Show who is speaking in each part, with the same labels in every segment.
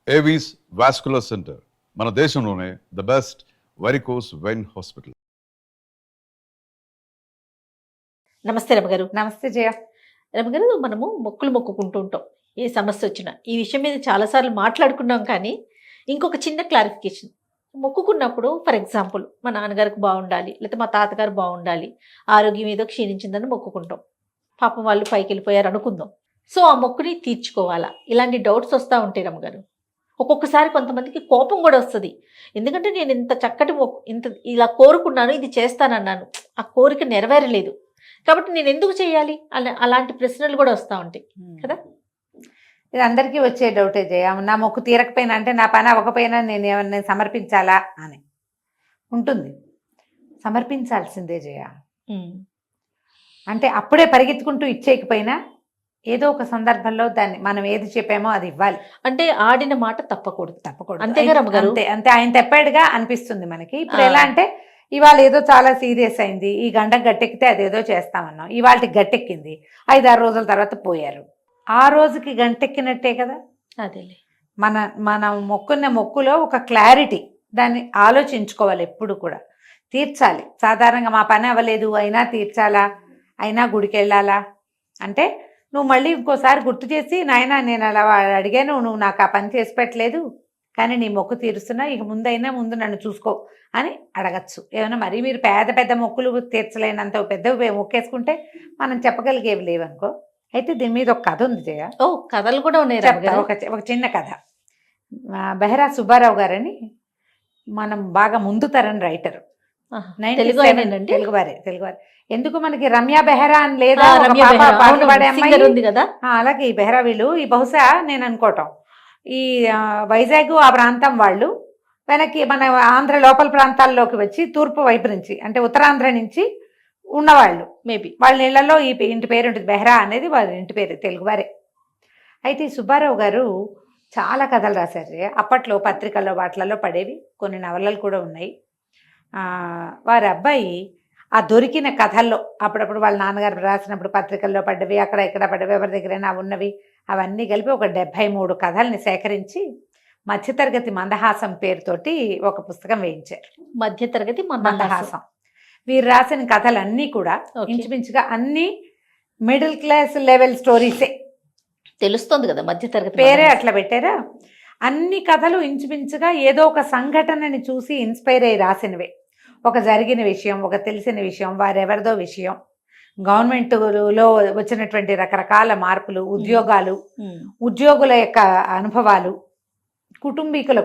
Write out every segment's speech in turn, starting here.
Speaker 1: Avis vascular centre మన దేశంలోనే the best varicose vein hospital.
Speaker 2: నమస్తే రమగారు.
Speaker 3: నమస్తే జయ.
Speaker 2: రమగారు, మనము మొక్కులు మొక్కుకుంటూ ఉంటాం ఏ సమస్య వచ్చినా. ఈ విషయం మీద చాలాసార్లు మాట్లాడుకున్నాం, కానీ ఇంకొక చిన్న క్లారిఫికేషన్. మొక్కుకున్నప్పుడు ఫర్ ఎగ్జాంపుల్ మా నాన్నగారికి బాగుండాలి, లేకపోతే మా తాతగారు బాగుండాలి, ఆరోగ్యం ఏదో క్షీణించిందని మొక్కుకుంటాం. పాపం వాళ్ళు పైకి వెళ్ళిపోయారు అనుకుందాం. సో ఆ మొక్కుని తీర్చుకోవాలా? ఇలాంటి డౌట్స్ వస్తూ ఉంటాయి రమగారు. ఒక్కొక్కసారి కొంతమందికి కోపం కూడా వస్తుంది. ఎందుకంటే నేను ఇంత చక్కటి ఇంత ఇలా కోరుకున్నాను, ఇది చేస్తానన్నాను, ఆ కోరిక నెరవేరలేదు, కాబట్టి నేను ఎందుకు చేయాలి అలాంటి ప్రశ్నలు కూడా వస్తూ ఉంటాయి కదా.
Speaker 3: ఇది అందరికీ వచ్చే డౌటే జయ. నా మొక్కు తీరకపోయినా, అంటే నా పని అవ్వకపోయినా నేను ఏమన్నా సమర్పించాలా అని ఉంటుంది. సమర్పించాల్సిందే జయ. అంటే అప్పుడే పరిగెత్తుకుంటూ ఇచ్చేయకపోయినా ఏదో ఒక సందర్భంలో దాన్ని మనం ఏది చెప్పామో అది ఇవ్వాలి.
Speaker 2: అంటే ఆడిన మాట తప్పకూడదు.
Speaker 3: అంతేగా రమ్మగారు. అంతే, ఆయన తెప్పాడుగా అనిపిస్తుంది మనకి. ఇప్పుడు ఎలా అంటే ఇవాళ ఏదో చాలా సీరియస్ అయింది, ఈ గంట గట్టెక్కితే అదేదో చేస్తామన్నాం, ఇవాళకి గట్టెక్కింది, 5-6 రోజుల తర్వాత పోయారు. ఆ రోజుకి గంటెక్కినట్టే కదా.
Speaker 2: అదేలే,
Speaker 3: మనం మొక్కున్న మొక్కులో ఒక క్లారిటీ, దాన్ని ఆలోచించుకోవాలి ఎప్పుడు కూడా. తీర్చాలి. సాధారణంగా మా పని అవ్వలేదు అయినా తీర్చాలా, అయినా గుడికి వెళ్ళాలా అంటే నువ్వు మళ్ళీ ఇంకోసారి గుర్తు చేసి, నాయన నేను అలా అడిగాను, నువ్వు నాకు ఆ పని చేసి పెట్టలేదు, కానీ నీ మొక్కు తీరుస్తున్నా, ఇక ముందు నన్ను చూసుకో అని అడగచ్చు. ఏమైనా మరీ మీరు పెద్ద మొక్కులు తీర్చలేనంత పెద్ద మొక్కేసుకుంటే మనం చెప్పగలిగేవి లేవనుకో. అయితే దీని మీద ఒక కథ ఉంది జయ.
Speaker 2: కథలు కూడా ఉన్నాయి.
Speaker 3: ఒక చిన్న కథ. బెహరా సుబ్బారావు గారని మనం బాగా ముందు తరం రైటర్, తెలుగువారే. ఎందుకు మనకి రమ్య బెహరా అని లేదా, అలాగే ఈ బెహరా వీళ్ళు ఈ బహుశా నేను అనుకోవటం ఈ వైజాగ్ ఆ ప్రాంతం వాళ్ళు వెనక్కి మన ఆంధ్ర లోపల ప్రాంతాల్లోకి వచ్చి తూర్పు వైపు నుంచి, అంటే ఉత్తరాంధ్ర నుంచి ఉన్నవాళ్ళు. మేబీ వాళ్ళ ఇళ్లలో ఈ ఇంటి పేరు ఉంటుంది, బెహరా అనేది వాళ్ళ ఇంటి పేరు, తెలుగువారే. అయితే ఈ సుబ్బారావు గారు చాలా కథలు రాశారు. అప్పట్లో పత్రికల్లో వాటిలలో పడేవి, కొన్ని నవలలు కూడా ఉన్నాయి. వారి అబ్బాయి ఆ దొరికిన కథల్లో అప్పుడప్పుడు వాళ్ళ నాన్నగారు రాసినప్పుడు పత్రికల్లో పడ్డవి, అక్కడ ఇక్కడ పడ్డవి, ఎవరి దగ్గరైనా ఉన్నవి, అవన్నీ కలిపి ఒక 73 కథల్ని సేకరించి మధ్యతరగతి మందహాసం పేరుతోటి ఒక పుస్తకం వేయించారు.
Speaker 2: మధ్యతరగతి
Speaker 3: మందహాసం. వీరు రాసిన కథలన్నీ కూడా ఇంచుమించుగా అన్ని మిడిల్ క్లాస్ లెవెల్ స్టోరీసే.
Speaker 2: తెలుస్తుంది కదా, మధ్యతరగతి
Speaker 3: పేరే అట్లా పెట్టారా. అన్ని కథలు ఇంచుమించుగా ఏదో ఒక సంఘటనని చూసి ఇన్స్పైర్ అయ్యి రాసినవే. ఒక జరిగిన విషయం, ఒక తెలిసిన విషయం, వారెవరిదో విషయం, గవర్నమెంట్లో వచ్చినటువంటి రకరకాల మార్పులు, ఉద్యోగుల యొక్క అనుభవాలు,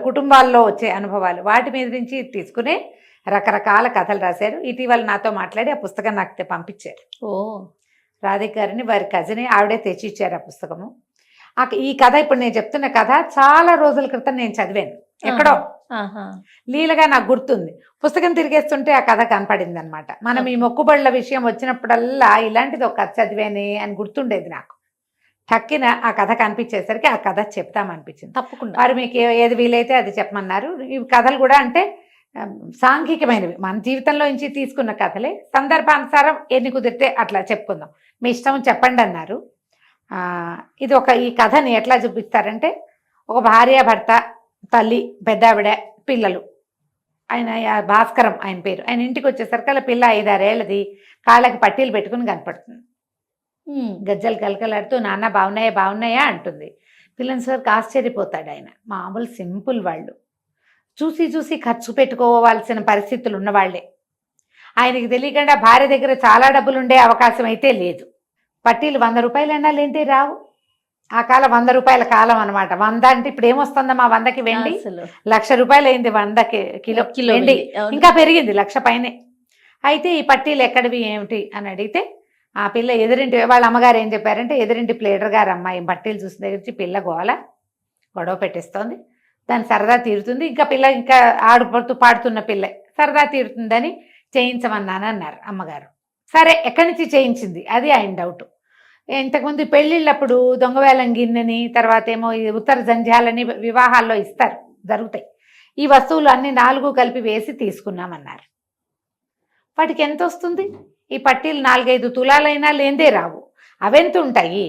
Speaker 3: కుటుంబాల్లో వచ్చే అనుభవాలు, వాటి మీద నుంచి తీసుకునే రకరకాల కథలు రాశారు. ఇటీవల నాతో మాట్లాడి ఆ పుస్తకం నాకు పంపించారు. రాధిక గారిని, వారి కజిన్, ఆవిడే తెచ్చిచ్చారు ఆ పుస్తకము. ఈ కథ ఇప్పుడు నేను చెప్తున్న కథ చాలా రోజుల క్రితం నేను చదివాను ఎక్కడో, లీలగా నాకు గుర్తుంది. పుస్తకం తిరిగేస్తుంటే ఆ కథ కనపడింది అనమాట. మనం ఈ మొక్కుబళ్ళ విషయం వచ్చినప్పుడల్లా ఇలాంటిది ఒక కథ చదివానే అని గుర్తుండేది నాకు. టక్కిన ఆ కథ కనిపించేసరికి ఆ కథ చెప్తామనిపించింది.
Speaker 2: తప్పకుండా.
Speaker 3: వారు మీకు ఏది వీలైతే అది చెప్పమన్నారు. ఈ కథలు కూడా అంటే సాంఘికమైనవి, మన జీవితంలో నుంచి తీసుకున్న కథలే. సందర్భానుసారం ఎన్ని కుదిరితే అట్లా చెప్పుకుందాం, మీ ఇష్టం చెప్పండి అన్నారు. ఈ కథని ఎట్లా చూపిస్తారంటే, ఒక భార్య భర్త, తల్లి, పెద్దావిడ, పిల్లలు. ఆయన భాస్కరం ఆయన పేరు. ఆయన ఇంటికి వచ్చేసరికి అలా పిల్ల 5-6 ఏళ్ళది, కాళ్ళకి పట్టీలు పెట్టుకుని కనపడుతుంది. గజ్జలు కలకలాడుతూ నాన్న బాగున్నాయా అంటుంది. పిల్లని సరికి ఆశ్చర్యపోతాడు ఆయన. మామూలు సింపుల్ వాళ్ళు, చూసి ఖర్చు పెట్టుకోవాల్సిన పరిస్థితులు ఉన్నవాళ్లే. ఆయనకి తెలియకుండా భార్య దగ్గర చాలా డబ్బులు ఉండే అవకాశం అయితే లేదు. పట్టీలు 100 రూపాయలైనా లేంటే రావు. ఆ కాలం 100 రూపాయల కాలం అనమాట. 100 అంటే ఇప్పుడు ఏమొస్తుందమ్మా, 100కి వెండి 1,00,000 రూపాయలు అయింది. 100కి కిలో వెండి, ఇంకా పెరిగింది, 1,00,000 పైనే. అయితే ఈ పట్టీలు ఎక్కడివి ఏమిటి అని అడిగితే, ఆ పిల్ల ఎదురింటి వాళ్ళ అమ్మగారు ఏం చెప్పారంటే, ఎదురింటి ప్లేటర్ గారు అమ్మాయి పట్టీలు చూసిన దగ్గర నుంచి పిల్ల గొడవ పెట్టేస్తోంది, దాని సరదా తీరుతుంది, ఇంకా పిల్ల ఇంకా ఆడుపడుతూ పాడుతున్న పిల్ల సరదా తీరుతుందని చేయించమన్నాను అన్నారు అమ్మగారు. సరే, ఎక్కడి నుంచి చేయించింది అది ఆయన డౌట్. ఇంతకుముందు పెళ్ళిళ్ళప్పుడు దొంగవేలం గిన్నెని, తర్వాత ఏమో ఉత్తర జంధ్యాలని వివాహాల్లో ఇస్తారు, జరుగుతాయి. ఈ వస్తువులు అన్ని 4 కలిపి వేసి తీసుకున్నామన్నారు. వాటికి ఎంత వస్తుంది? ఈ పట్టీలు 4-5 తులాలైనా లేందే రావు. అవెంత ఉంటాయి?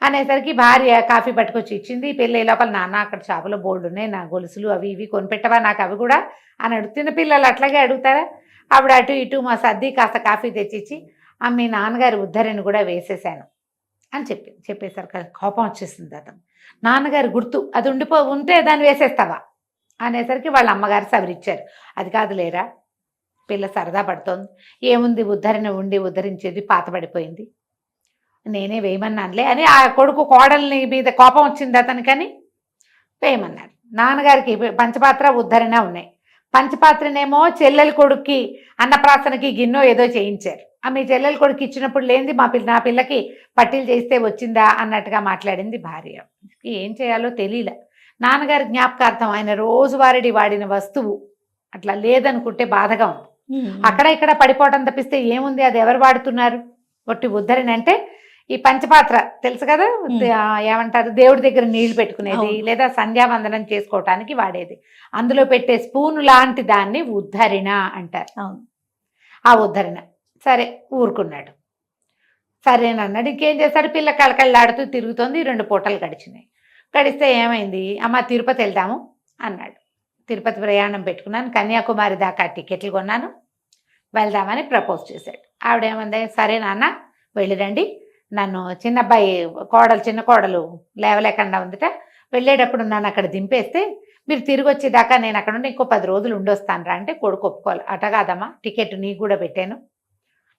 Speaker 3: అనేసరికి భార్య కాఫీ పట్టుకొచ్చి ఇచ్చింది. పెళ్ళి లోపల నాన్న అక్కడ షాపులో బోర్డు ఉన్నాయి, నా గొలుసులు అవి ఇవి కొనిపెట్టవా నాకు అవి కూడా అని అడుగుతున్న పిల్లలు అట్లాగే అడుగుతారా. ఆవిడ అటు ఇటు మా సర్ది కాస్త కాఫీ తెచ్చిచ్చి మీ నాన్నగారి ఉద్ధరిని కూడా వేసేసాను అని చెప్పేసరికి కోపం వచ్చేసింది అతను. నాన్నగారి గుర్తు అది ఉంటే దాన్ని వేసేస్తావా అనేసరికి వాళ్ళ అమ్మగారు సవరిచ్చారు. అది కాదు లేరా, పిల్ల సరదా పడుతోంది, ఏముంది ఉద్ధరణ ఉండి ఉద్ధరించేది పాతబడిపోయింది, నేనే వేయమన్నానులే అని ఆ కొడుకు కోడల్ని మీద కోపం వచ్చింది అతనికని వేయమన్నారు. నాన్నగారికి పంచపాత్ర ఉద్ధరణ ఉన్నాయి. పంచపాత్రనేమో చెల్లెల కొడుక్కి అన్నప్రాసనకి గిన్నె ఏదో చేయించారు. మీ చెల్లెల కొడుకు ఇచ్చినప్పుడు లేనిది నా పిల్లకి పట్టీలు చేస్తే వచ్చిందా అన్నట్టుగా మాట్లాడింది భార్య. ఏం చేయాలో తెలియలే. నాన్నగారి జ్ఞాపకార్థం ఆయన రోజువారీ వాడిన వస్తువు అట్లా లేదనుకుంటే బాధగా ఉంది. అక్కడ ఇక్కడ పడిపోవటం తప్పిస్తే ఏముంది, అది ఎవరు వాడుతున్నారు? ఒట్టి ఉద్ధరణ అంటే ఈ పంచపాత్ర తెలుసు కదా, ఏమంటారు, దేవుడి దగ్గర నీళ్లు పెట్టుకునేది లేదా సంధ్యావందనం చేసుకోవటానికి వాడేది. అందులో పెట్టే స్పూన్ లాంటి దాన్ని ఉద్ధరణ అంటారు. ఆ ఉద్ధరణ సరే ఊరుకున్నాడు. సరేనన్నాడు. ఇంకేం చేశాడు, పిల్ల కళకళలాడుతూ తిరుగుతోంది. 2 పూటలు గడిచినాయి. గడిస్తే ఏమైంది, అమ్మ తిరుపతి వెళ్దాము అన్నాడు. తిరుపతి ప్రయాణం పెట్టుకున్నాను, కన్యాకుమారి దాకా టికెట్లు కొన్నాను, వెళ్దామని ప్రపోజ్ చేశాడు. ఆవిడేమంది, సరే నాన్న వెళ్ళిరండి, నన్ను చిన్న కోడలు లేవలేకుండా ఉందిట, వెళ్ళేటప్పుడు నన్ను అక్కడ దింపేస్తే మీరు తిరిగి వచ్చేదాకా నేను అక్కడ ఉండి ఇంకో 10 రోజులు ఉండొస్తాను రా అంటే కొడుకు ఒప్పుకోవాలి. అట కాదమ్మా, టికెట్ నీకు కూడా పెట్టాను,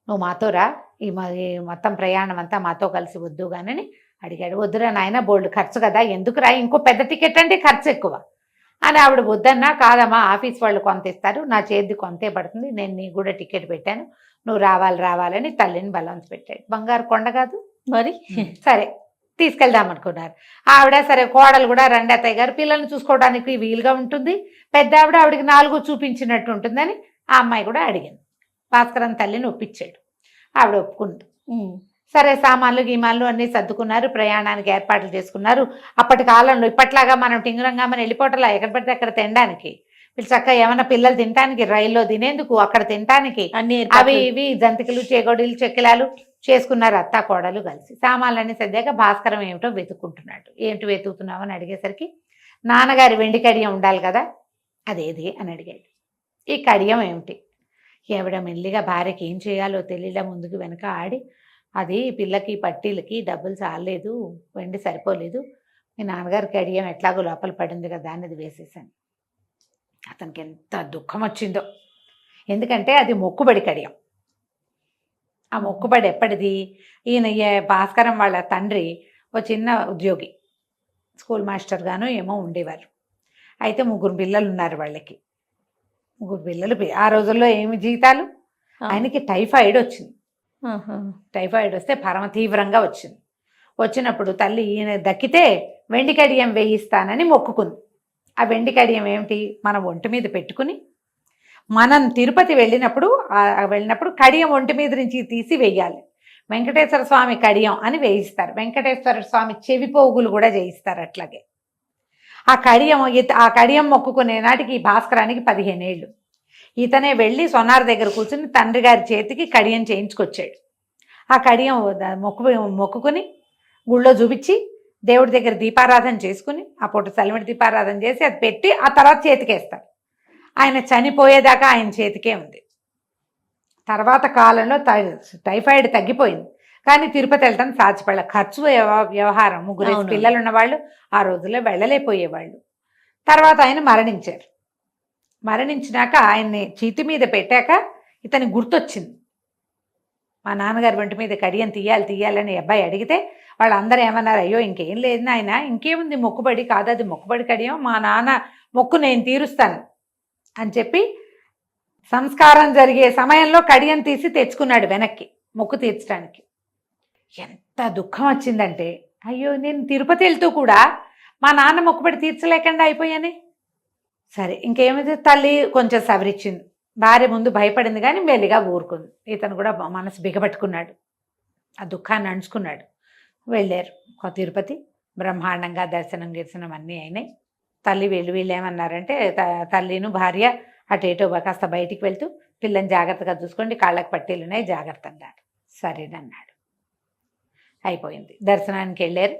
Speaker 3: నువ్వు మాతో రా, ఈ మొత్తం ప్రయాణం అంతా మాతో కలిసి వద్దు కానీ అడిగాడు. వద్దురా నాయన, బోల్డ్ ఖర్చు కదా, ఎందుకు రా, ఇంకో పెద్ద టికెట్ అంటే ఖర్చు ఎక్కువ అని ఆవిడ వద్దన్నా. కాదమ్మా, ఆఫీస్ వాళ్ళు కొంత ఇస్తారు, నా చేతి కొంతే పడుతుంది, నేను నీకు కూడా టికెట్ పెట్టాను, నువ్వు రావాలని తల్లిని బలవంత పెట్టాడు. బంగారు కొండ కాదు మరి. సరే తీసుకెళ్దాం అనుకున్నారు. ఆవిడ సరే కోడలు కూడా రండి అత్తయ్య గారు, పిల్లల్ని చూసుకోవడానికి వీలుగా ఉంటుంది, పెద్ద ఆవిడకి 4 చూపించినట్టు ఉంటుందని ఆ అమ్మాయి కూడా అడిగింది. భాస్కరన్ తల్లిని ఒప్పించాడు. ఆవిడ ఒప్పుకుంది. సరే సామాన్లు గీమాన్లు అన్నీ సర్దుకున్నారు, ప్రయాణానికి ఏర్పాట్లు చేసుకున్నారు. అప్పటి కాలంలో ఇప్పట్లాగా మనం టింగురంగా మనం వెళ్ళిపోవటంలా ఎక్కడ పడితే అక్కడ తినడానికి, వీళ్ళు చక్కగా ఏమన్నా పిల్లలు తినడానికి, రైల్లో తినేందుకు, అక్కడ తినడానికి అవి ఇవి జంతికలు చేగోడీలు చెక్కిలాలు చేసుకున్నారు అత్తా కోడలు కలిసి. సామాన్లన్నీ సర్దాక భాస్కరం ఏమిటో వెతుక్కుంటున్నాడు. ఏంటి వెతుకుతున్నావు అని అడిగేసరికి నాన్నగారి వెండి కడియం ఉండాలి కదా, అదేది అని అడిగాడు. ఈ కడియం ఏమిటి? ఎవడ మెల్లిగా భార్యకి ఏం చేయాలో తెలియలా ముందుకు వెనక ఆడి, అది పిల్లకి పట్టీలకి డబ్బులు చాలలేదు, వెండి సరిపోలేదు, మీ నాన్నగారి కడియం ఎట్లాగో లోపల పడింది కదా అని అది వేసేసాను. అతనికి ఎంత దుఃఖం వచ్చిందో, ఎందుకంటే అది మొక్కుబడి కడియం. ఆ మొక్కుబడి ఎప్పటిది? ఈయన భాస్కరం వాళ్ళ తండ్రి ఓ చిన్న ఉద్యోగి, స్కూల్ మాస్టర్ గాను ఏమో ఉండేవారు. అయితే 3 పిల్లలు ఉన్నారు వాళ్ళకి. 3 పిల్లలు. ఆ రోజుల్లో ఏమి జీతాలు, ఆయనకి టైఫాయిడ్ వచ్చింది. టైఫాయిడ్ వస్తే పరమ తీవ్రంగా వచ్చింది. వచ్చినప్పుడు తల్లి ఈయన దక్కితే వెండి కడియం వేయిస్తానని మొక్కుకుంది. ఆ వెండి కడియం ఏమిటి, మన ఒంటి మీద పెట్టుకుని మనం తిరుపతి వెళ్ళినప్పుడు కడియం ఒంటి మీద నుంచి తీసి వేయాలి. వెంకటేశ్వర స్వామి కడియం అని వేయిస్తారు. వెంకటేశ్వర స్వామి చెవి పోగులు కూడా చేయిస్తారు. అట్లాగే ఆ కడియం మొక్కుకునే నాటికి ఈ భాస్కరానికి 15 ఏళ్ళు. ఇతనే వెళ్ళి సొనార్ దగ్గర కూర్చుని తండ్రి గారి చేతికి కడియం చేయించుకొచ్చాడు. ఆ కడియం మొక్కుకుని గుళ్ళో చూపించి దేవుడి దగ్గర దీపారాధన చేసుకుని, ఆ పూట చలిమిడి దీపారాధన చేసి అది పెట్టి ఆ తర్వాత చేతికేస్తారు. ఆయన చనిపోయేదాకా ఆయన చేతికే ఉంది. తర్వాత కాలంలో టైఫాయిడ్ తగ్గిపోయింది, కానీ తిరుపతి వెళ్ళటం సాధ్యపడలే. ఖర్చు వ్యవహారం, 3 పిల్లలు ఉన్నవాళ్ళు ఆ రోజుల్లో వెళ్ళలేకపోయేవాళ్ళు. తర్వాత ఆయన మరణించారు. మరణించినాక ఆయన్ని చీతి మీద పెట్టాక ఇతనికి గుర్తొచ్చింది, మా నాన్నగారి ఒంటి మీద కడియం తీయాలని అబ్బాయి అడిగితే వాళ్ళందరూ ఏమన్నారు, అయ్యో ఇంకేం లేదు నాయన, ఇంకేముంది మొక్కుబడి కాదు, అది మొక్కుబడి కడియం, మా నాన్న మొక్కు నేను తీరుస్తాను అని చెప్పి సంస్కారం జరిగే సమయంలో కడియం తీసి తెచ్చుకున్నాడు వెనక్కి మొక్కు తీర్చడానికి. ఎంత దుఃఖం వచ్చిందంటే, అయ్యో నేను తిరుపతి వెళ్తూ కూడా మా నాన్న మొక్కుబడి తీర్చలేకుండా అయిపోయానే. సరే ఇంకేమైతే తల్లి కొంచెం సవరించింది. భార్య ముందు భయపడింది కానీ మెల్లిగా ఊరుకుంది. ఇతను కూడా మనసు బిగపట్టుకున్నాడు, ఆ దుఃఖాన్ని అణుచుకున్నాడు. వెళ్ళారు తిరుపతి. బ్రహ్మాండంగా దర్శనం అన్నీ అయినాయి. తల్లి వీళ్ళు ఏమన్నారంటే, తల్లిను భార్య అటు ఇటు కాస్త బయటికి వెళ్తూ పిల్లని జాగ్రత్తగా చూసుకోండి, కాళ్ళకి పట్టీలు ఉన్నాయి జాగ్రత్త అన్నాడు. సరేనన్నాడు. అయిపోయింది. దర్శనానికి వెళ్ళారు.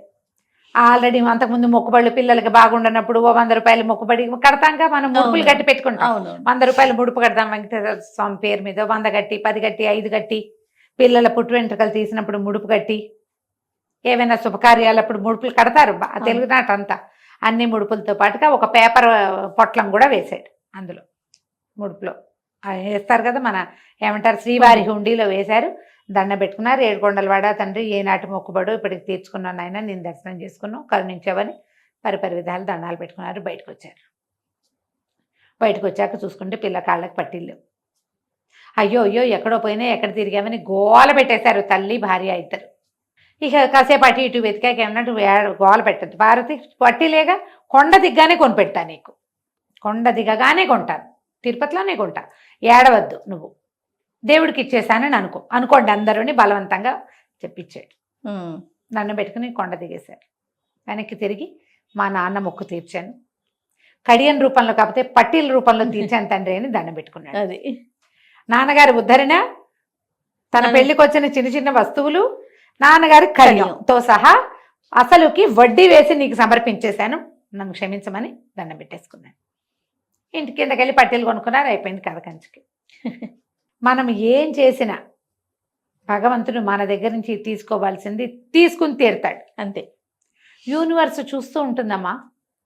Speaker 3: ఆల్రెడీ అంతకుముందు మొక్కుబళ్ళు పిల్లలకి బాగుండనప్పుడు ఓ 100 రూపాయలు మొక్కుబడి కడతాంగా, మనం ముడుపులు కట్టి పెట్టుకుంటాం.
Speaker 2: అవును
Speaker 3: 100 రూపాయలు ముడుపు కడతాం వెంకటేశ్వర స్వామి పేరు మీద, 100 కట్టి 10 కట్టి 5 కట్టి, పిల్లల పుట్టు వెంట్రుకలు తీసినప్పుడు ముడుపు కట్టి, ఏవైనా శుభకార్యాలప్పుడు ముడుపులు కడతారు. తెలుగునాట అంతా అన్ని ముడుపులతో పాటుగా ఒక పేపర్ పొట్లం కూడా వేసాడు అందులో ముడుపులో. వేస్తారు కదా మన ఏమంటారు శ్రీవారి హుండీలో వేశారు. దండ పెట్టుకున్నారు. ఏడుకొండలవాడ తండ్రి ఏనాటి మొక్కుబడు ఇప్పటికి తీర్చుకున్నాను ఆయన, నేను దర్శనం చేసుకున్నాను, కరుణించవని పరిపరి విధాలు దండాలు పెట్టుకున్నారు. బయటకు వచ్చారు. బయటకు వచ్చాక చూసుకుంటే పిల్ల కాళ్ళకి పట్టిల్లు. అయ్యో అయ్యో ఎక్కడో పోయినా ఎక్కడ తిరిగామని గోల పెట్టేశారు తల్లి భార్య ఇద్దరు. ఇక కాసేపు అటు ఇటు వెతికాక ఏమన్నట్టు గోల పెట్టద్దు భారతి, పట్టిలేగా కొండ దిగ్గానే కొనిపెడతా నీకు, కొండ దిగగానే కొంటాను, తిరుపతిలోనే కొంటా, ఏడవద్దు నువ్వు, దేవుడికి ఇచ్చేసానని అనుకోండి అందరూని బలవంతంగా చెప్పించాడు. దండం పెట్టుకుని కొండ దిగేశారు. వెనక్కి తిరిగి మా నాన్న మొక్కు తీర్చాను, కడియన్ రూపంలో కాకపోతే పట్టీల రూపంలో తీర్చాను తండ్రి అని దండం పెట్టుకున్నాడు.
Speaker 2: అది
Speaker 3: నాన్నగారి ఉద్ధరణ, తన పెళ్లికి వచ్చిన చిన్న చిన్న వస్తువులు, నాన్నగారి కడియంతో సహా అసలుకి వడ్డీ వేసి నీకు సమర్పించేశాను, నన్ను క్షమించమని దండం పెట్టేసుకున్నాను. ఇంటి కిందకి వెళ్ళి పట్టీలు కొనుక్కున్నారు. అయిపోయింది కథ కంచికి. మనం ఏం చేసినా భగవంతుడు మన దగ్గర నుంచి తీసుకోవాల్సింది తీసుకుని తీరుతాడు
Speaker 2: అంతే.
Speaker 3: యూనివర్స్ చూస్తూ ఉంటుందమ్మా.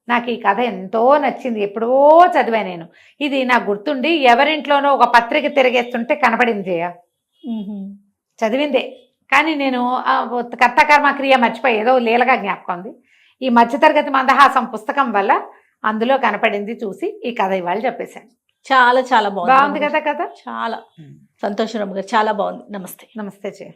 Speaker 3: నాకు ఈ కథ ఎంతో నచ్చింది, ఎప్పుడో చదివా నేను. ఇది నాకు గుర్తుండి ఎవరింట్లోనో ఒక పత్రిక తిరిగేస్తుంటే కనపడింది జయ, చదివిందే. కానీ నేను కర్తకర్మ క్రియ మర్చిపోయి ఏదో లీలగా జ్ఞాపకం ఉంది. ఈ మధ్యతరగతి మందహాసం పుస్తకం వల్ల అందులో కనపడింది, చూసి ఈ కథ ఇవాళ చెప్పేశాను.
Speaker 2: చాలా చాలా
Speaker 3: బాగుంది కదా కథ.
Speaker 2: చాలా సంతోషం గారు, చాలా బాగుంది. నమస్తే.
Speaker 3: నమస్తే జయ.